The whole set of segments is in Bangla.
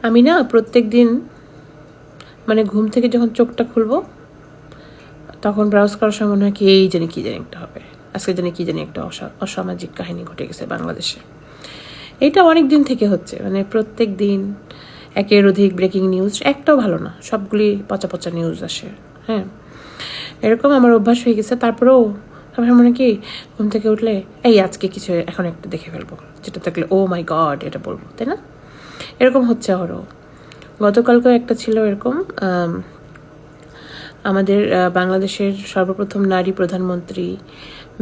আমি না প্রত্যেক দিন মানে ঘুম থেকে যখন চোখটা খুলবো তখন ব্রাউজ করার সময় মনে হয় কি কী জানি একটা হবে, আজকে জানি কী জানি একটা অসামাজিক কাহিনী ঘটে গেছে বাংলাদেশে। এইটা অনেক দিন থেকে হচ্ছে, মানে প্রত্যেক দিন একের অধিক ব্রেকিং নিউজ, একটাও ভালো না, সবগুলি পচা পচা নিউজ আসে। হ্যাঁ, এরকম আমার অভ্যাস হয়ে গেছে। তারপরেও আমার মনে কি ঘুম থেকে উঠলে এই আজকে কিছু এখন একটা দেখে ফেলবো, যেটা থাকলে ও মাই গড এটা বলবো, তাই না? এরকম হচ্ছে আরও। গতকালকেও একটা ছিল এরকম, আমাদের বাংলাদেশের সর্বপ্রথম নারী প্রধানমন্ত্রী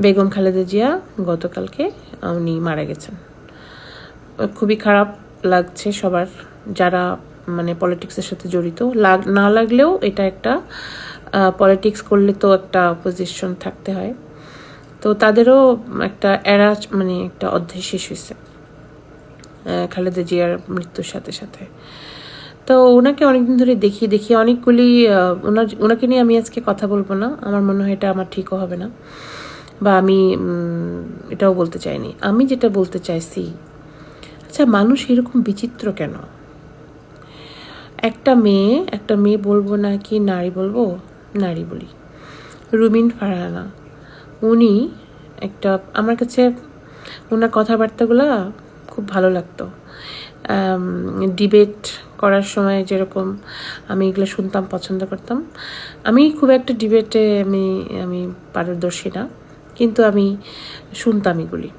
বেগম খালেদা জিয়া গতকালকে উনি মারা গেছেন। খুবই খারাপ লাগছে সবার, যারা মানে পলিটিক্সের সাথে জড়িত। না লাগলেও এটা একটা পলিটিক্স করলে তো একটা পজিশন থাকতে হয়, তো তাদেরও একটা মানে একটা অধ্যায় শেষ হয়েছে খালেদা জিয়ার মৃত্যুর সাথে সাথে। তো ওনাকে অনেকদিন ধরে দেখি অনেকগুলি ওনাকে নিয়ে আমি আজকে কথা বলবো না, আমার মনে হয় এটা আমার ঠিকও হবে না, বা আমি এটাও বলতে চাইনি। আমি যেটা বলতে চাইছি, আচ্ছা মানুষ এরকম বিচিত্র কেন? একটা মেয়ে বলবো না কি নারী বলবো, নারী বলি, রুমিন ফারহানা, উনি একটা, আমার কাছে ওনার কথাবার্তাগুলো খুব ভালো লাগতো। ডিবেট করার সময় যেরকম আমি এগুলো শুনতাম, পছন্দ করতাম। আমি খুব একটা ডিবেটে আমি পারদর্শী না, কিন্তু আমি শুনতাম এগুলি।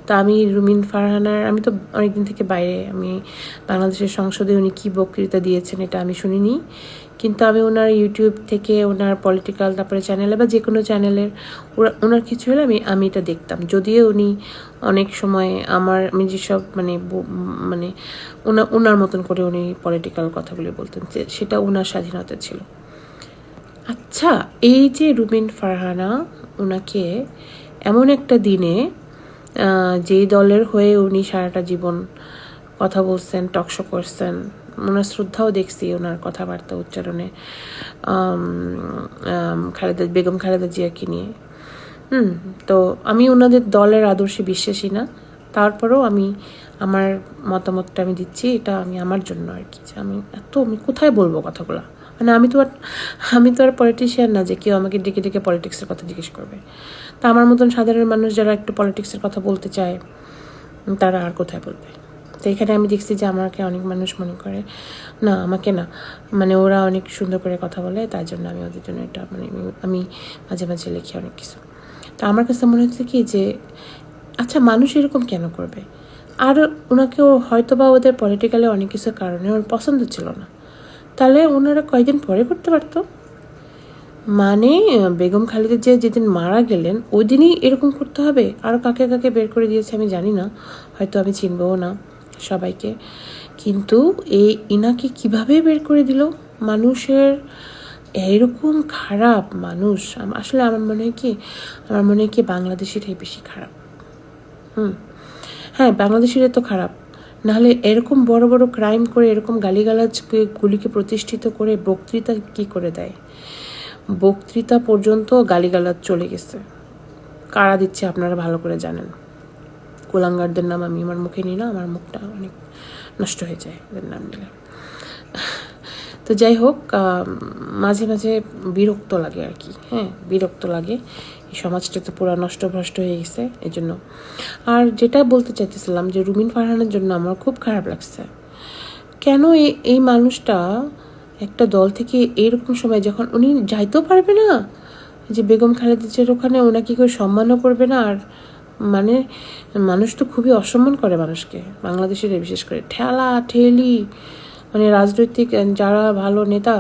তা আমি রুমিন ফারহানার, আমি তো অনেকদিন থেকে বাইরে, আমি বাংলাদেশের সংসদে উনি কী বক্তৃতা দিয়েছেন এটা আমি শুনিনি, কিন্তু আমি ওনার ইউটিউব থেকে, ওনার পলিটিক্যাল তারপরে চ্যানেলে বা যে কোনো চ্যানেলের ওনার কিছু হলে আমি এটা দেখতাম। যদিও উনি অনেক সময় আমি যেসব মানে ওনার মতন করে উনি পলিটিক্যাল কথাগুলি বলতেন, সেটা ওনার স্বাধীনতা ছিল। আচ্ছা, এই যে রুমিন ফারহানা, ওনাকে এমন একটা দিনে যেই দলের হয়ে উনি সারাটা জীবন কথা বলছেন, টকশো করছেন, ওনার শ্রদ্ধাও দেখছি ওনার কথাবার্তা উচ্চারণে বেগম খালেদা জিয়াকে নিয়ে। তো আমি ওনাদের দলের আদর্শে বিশ্বাসী না, তারপরেও আমি আমার মতামতটা আমি দিচ্ছি, এটা আমি আমার জন্য আর কি। আমি কোথায় বলবো কথাগুলো, মানে আমি তো আর পলিটিশিয়ান না যে কেউ আমাকে ডেকে ডেকে পলিটিক্সের কথা জিজ্ঞেস করবে। তা আমার মতন সাধারণ মানুষ যারা একটু পলিটিক্সের কথা বলতে চায়, তারা আর কোথায় বলবে? তো এখানে আমি দেখছি যে আমাকে অনেক মানুষ মনে করে না, আমাকে না, মানে ওরা অনেক সুন্দর করে কথা বলে, তাই জন্য আমি ওদের জন্য এটা আমি মাঝে মাঝে লিখি অনেক কিছু। তো আমার কাছে মনে হচ্ছে কি যে আচ্ছা মানুষ এরকম কেন করবে? আর ওনাকেও হয়তো বা ওদের পলিটিক্যালি অনেক কিছুর কারণে ওর পছন্দ ছিল না, তাহলে ওনারা কয়েকদিন পরে করতে পারতো। মানে বেগম খালেদা জিয়া যেদিন মারা গেলেন ওই দিনই এরকম করতে হবে? আর কাকে কাকে বের করে দিয়েছে আমি জানি না, হয়তো আমি চিনবও না সবাইকে, কিন্তু ইনাকে কিভাবে বের করে দিল? মানুষের এরকম খারাপ মানুষ, আসলে আমার মনে হয় কি বাংলাদেশিরাই বেশি খারাপ। হ্যাঁ, বাংলাদেশিরা তো খারাপ, নাহলে এরকম বড় বড় ক্রাইম করে, এরকম গালিগালাজকে গুলিকে প্রতিষ্ঠিত করে বক্তৃতা কি করে দেয়? বক্তৃতা পর্যন্ত গালিগালাজ চলে গেছে। কারা দিচ্ছে আপনারা ভালো করে জানেন। কুলাঙ্গারদের নাম আমি আমার মুখে নিই না, আমার মুখটা অনেক নষ্ট হয়ে যায় এদের নাম নিলে। তো যাই হোক, মাঝে মাঝে বিরক্ত লাগে আর কি। হ্যাঁ, বিরক্ত লাগে, এই সমাজটা তো পুরো নষ্টভ্রষ্ট হয়ে গেছে এই জন্য। আর যেটা বলতে চাইতেছিলাম যে রুমিন ফারহানের জন্য আমার খুব খারাপ লাগছে। কেন এই মানুষটা একটা দল থেকে এইরকম সময়, যখন উনি যাইতেও পারবে না, যে বেগম খালেদা জিয়ার ওখানে ওনাকে কেউ সম্মানও করবে না, আর মানে মানুষ তো খুবই অসম্মান করে মানুষকে, বাংলাদেশের বিশেষ করে ঠেলা ঠেলি, মানে রাজনৈতিক যারা ভালো নেতা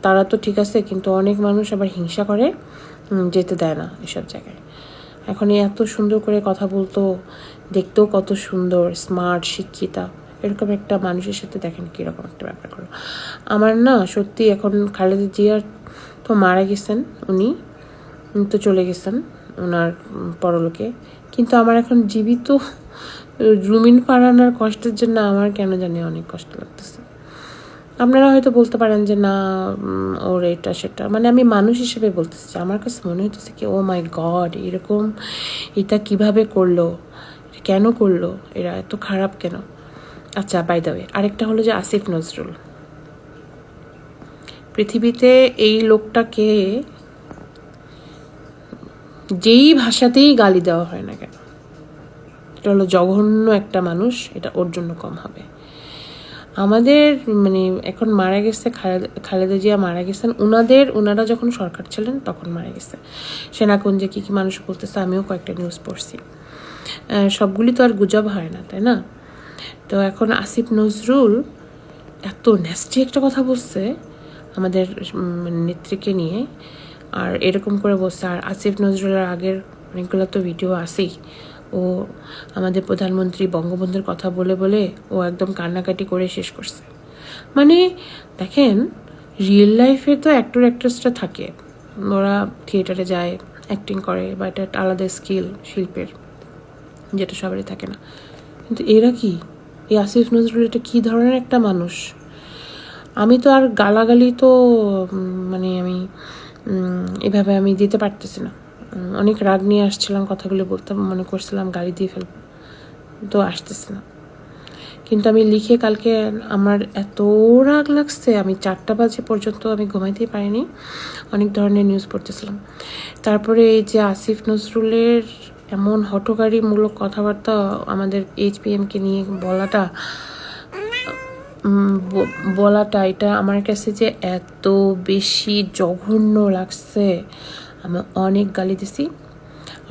তারা তো ঠিক আছে, কিন্তু অনেক মানুষ আবার হিংসা করে, যেতে দেয় না এসব জায়গায়। এখন এত সুন্দর করে কথা বলতো, দেখতেও কত সুন্দর, স্মার্ট, শিক্ষিতা, এরকম একটা মানুষের সাথে দেখেন কীরকম একটা ব্যাপার করলো। আমার না সত্যি এখন খালেদা জিয়ার তো মারা গেছেন, উনি তো চলে গেছেন ওনার পরলোকে, কিন্তু আমার এখন জীবিত রুমিন ফারহানার কষ্টের জন্য আমার কেন জানি অনেক কষ্ট লাগতেছে। আপনারা হয়তো বলতে পারেন যে না ওর এটা সেটা, মানে আমি মানুষ হিসেবে বলতেছি, আমার কাছে মনে হচ্ছে কি ও মাই গড, এরকম এটা কিভাবে করলো, কেন করলো, এরা এত খারাপ কেন? আচ্ছা, বাই দ্য ওয়ে, আরেকটা হলো যে আসিফ নজরুল। পৃথিবীতে এই লোকটাকে যেই ভাষাতেই গালি দেওয়া হয় না কেন, এটা হলো জঘন্য একটা মানুষ, এটা ওর জন্য কম হবে। আমাদের মানে এখন মারা গেছে খালেদা জিয়া মারা গেছেন, ওনারা যখন সরকার ছিলেন তখন মারা গেছে। সেনাকুঞ্জে কী কী মানুষ বলতেছে, আমিও কয়েকটা নিউজ পড়ছি। সবগুলি তো আর গুজব হয় না, তাই না? তো এখন আসিফ নজরুল এত ন্যাস্টি একটা কথা বলছে আমাদের নেত্রীকে নিয়ে, আর এরকম করে বলছে। আর আসিফ নজরুলের আগের অনেকগুলো তো ভিডিও আসেই, ও আমাদের প্রধানমন্ত্রী বঙ্গবন্ধুর কথা বলে বলে ও একদম কান্নাকাটি করে শেষ করছে। মানে দেখেন, রিয়েল লাইফে তো অ্যাক্টর অ্যাক্ট্রেসরা থাকে, ওরা থিয়েটারে যায়, অ্যাক্টিং করে, বা এটা একটা আলাদা স্কিল শিল্পের, যেটা সবারই থাকে না। কিন্তু এরা কি, এই আসিফ নজরুল এটা কী ধরনের একটা মানুষ? আমি তো আর গালাগালি তো মানে আমি এভাবে আমি দিতে পারতেছি না। অনেক রাগ নিয়ে আসছিলাম, কথাগুলো বলতে মনে করছিলাম গালি দিয়ে ফেলবো, তো আসতেছে না। কিন্তু আমি লিখে কালকে আমার এত রাগ লাগছে, আমি 4টা বাজে পর্যন্ত আমি ঘুমাইতেই পারিনি, অনেক ধরনের নিউজ পড়তেছিলাম। তারপরে এই যে আসিফ নজরুলের এমন হঠকারীমূলক কথাবার্তা আমাদের HPMকে নিয়ে বলাটা এটা আমার কাছে যে এত বেশি জঘন্য লাগছে। আমি অনেক গালি দিছি,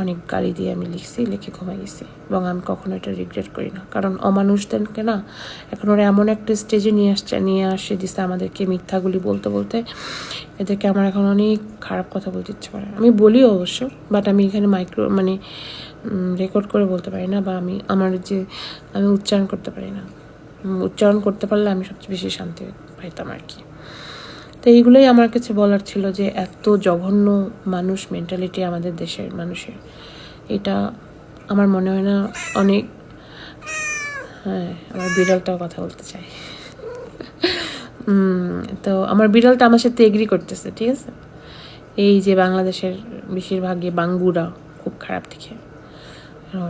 অনেক গালি দিয়ে আমি লিখে ঘুমাই গেছি, এবং আমি কখনো এটা রিগ্রেট করি না। কারণ অমানুষদেরকে না এখন ওরা এমন একটা স্টেজে নিয়ে আসে দিছে আমাদেরকে মিথ্যাগুলি বলতে বলতে, এদেরকে আমার এখন অনেক খারাপ কথা বলতে ইচ্ছে করে। আমি বলি অবশ্য, বাট আমি এখানে রেকর্ড করে বলতে পারি না, বা আমি উচ্চারণ করতে পারি না। উচ্চারণ করতে পারলে আমি সবচেয়ে বেশি শান্তি পাইতাম আর কি। তো এইগুলোই আমার কাছে বলার ছিল, যে এত জঘন্য মানুষ মেন্টালিটি আমাদের দেশের মানুষের, এটা আমার মনে হয় না অনেক। হ্যাঁ, আমার বিড়ালটাও কথা বলতে চাই। তো আমার বিড়ালটা আমার সাথে এগ্রি করতেছে, ঠিক আছে। এই যে বাংলাদেশের বেশিরভাগই বাঙ্গুরা খুব খারাপ দেখে,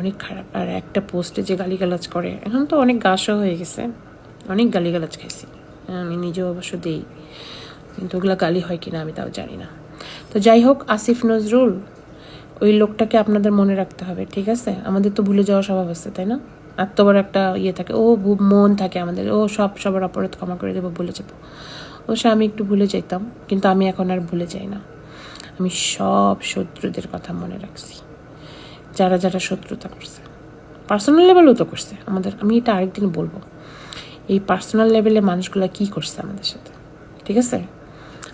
অনেক খারাপ। আর একটা পোস্টে যে গালিগালাজ করে, এখন তো অনেক গাছও হয়ে গেছে, অনেক গালিগালাজ খাইছি, আমি নিজেও অবশ্য দিই, কিন্তু ওগুলো গালি হয় কিনা আমি তাও জানি না। তো যাই হোক, আসিফ নজরুল ওই লোকটাকে আপনাদের মনে রাখতে হবে, ঠিক আছে। আমাদের তো ভুলে যাওয়ার স্বভাব আছে, তাই না? এত বড় একটা ইয়ে থাকে, মন থাকে আমাদের, সবার অপরাধ ক্ষমা করে দেবো, ভুলে যাবো। আমি একটু ভুলে যেতাম, কিন্তু আমি এখন আর ভুলে যাই না। আমি সব শত্রুদের কথা মনে রাখছি, যারা যারা শত্রুতা করছে, পার্সোনাল লেভেলেও তো করছে আমাদের। আমি এটা আরেকদিন বলবো, এই পার্সোনাল লেভেলে মানুষগুলো কি করছে আমাদের সাথে, ঠিক আছে।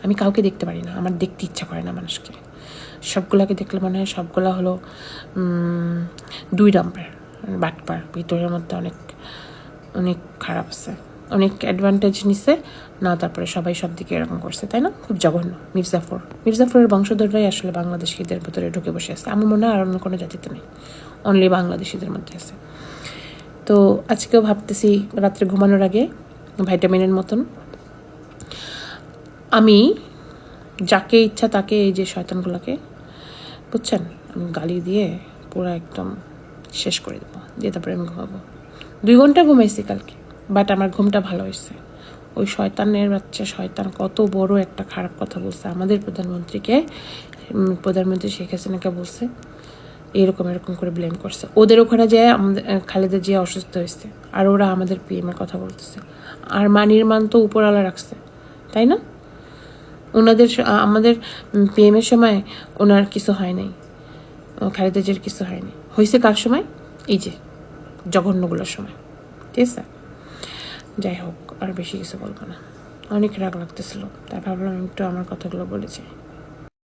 আমি কাউকে দেখতে পারি না, আমার দেখতে ইচ্ছা করে না মানুষকে। সবগুলাকে দেখলে মনে হয় সবগুলা হলো 2 নম্বর বাটপার, ভিতরের মধ্যে অনেক অনেক খারাপ আছে, অনেক অ্যাডভান্টেজ নিছে না, তারপরে সবাই সব দিকে এরকম করছে, তাই না? খুব জঘন্য। মির্জাফরের বংশধররাই আসলে বাংলাদেশিদের ভেতরে ঢুকে বসে আছে। আমার মনে হয় আর অন্য কোনো জাতিতে নেই, অনলি বাংলাদেশিদের মধ্যে আছে। তো আজকেও ভাবতেছি রাত্রে ঘুমানোর আগে ভাইটামিনের মতন আমি যাকে ইচ্ছা তাকে, এই যে শয়তানগুলোকে, বুঝছেন, আমি গালি দিয়ে পুরো একদম শেষ করে দেবো, দিয়ে তারপরে আমি ঘুমাবো। 2 ঘন্টা ঘুমাইছি কালকে, বাট আমার ঘুমটা ভালো হয়েছে। ওই শয়তানের বাচ্চা শয়তান কত বড় একটা খারাপ কথা বলছে আমাদের প্রধানমন্ত্রীকে, প্রধানমন্ত্রী শেখ হাসিনাকে বলছে, এরকম করে ব্লেম করছে। ওদের ওখানে যে আমাদের খালেদা জিয়া অসুস্থ হয়েছে, আর ওরা আমাদের PM-এর কথা বলতেছে। আর নির্মাণ তো উপরওয়ালা রাখছে, তাই না? আমাদের PM-এর সময় ওনার কিছু হয় নাই, খালেদা জিয়ার কিছু হয়নি, হয়েছে কার সময়? এই যে জঘন্যগুলোর সময়, ঠিক আছে। যাই হোক, আর বেশি কিছু বলবো না, অনেক রাগ লাগতেছিল, তাই ভাবলাম একটু আমার কথাগুলো বলেছি।